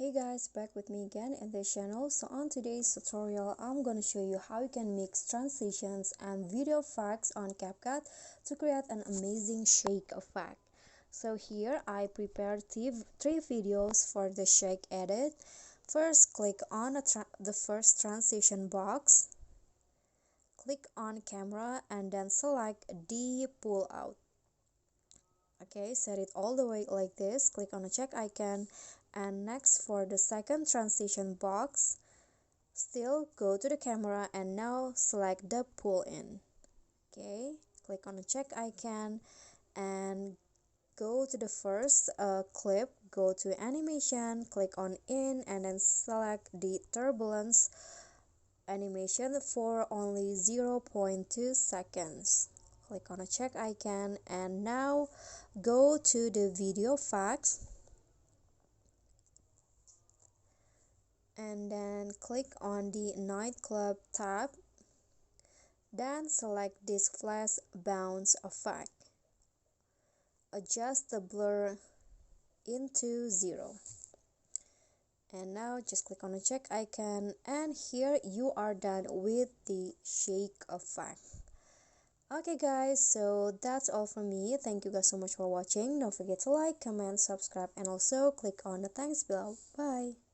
Hey guys, back with me again in this channel. So on today's tutorial, I'm gonna show you how you can mix transitions and video effects on CapCut to create an amazing shake effect. So here I prepared three videos for the shake edit. First, click on the first transition box, click on camera and then select D pull out. Okay, set it all the way like this, click on the check icon, and next for the second transition box, still go to the camera and now select the pull in. Okay, click on the check icon and go to the first clip, go to animation, click on in and then select the turbulence animation for only 0.2 seconds. Click on a check icon and now go to the video effects and then click on the nightclub tab, then select this flash bounce effect. Adjust the blur into 0 and now just click on the check icon and here you are done with the shake effect. Okay guys, so that's all from me. Thank you guys so much for watching. Don't forget to like, comment, subscribe and also click on the thanks below. Bye.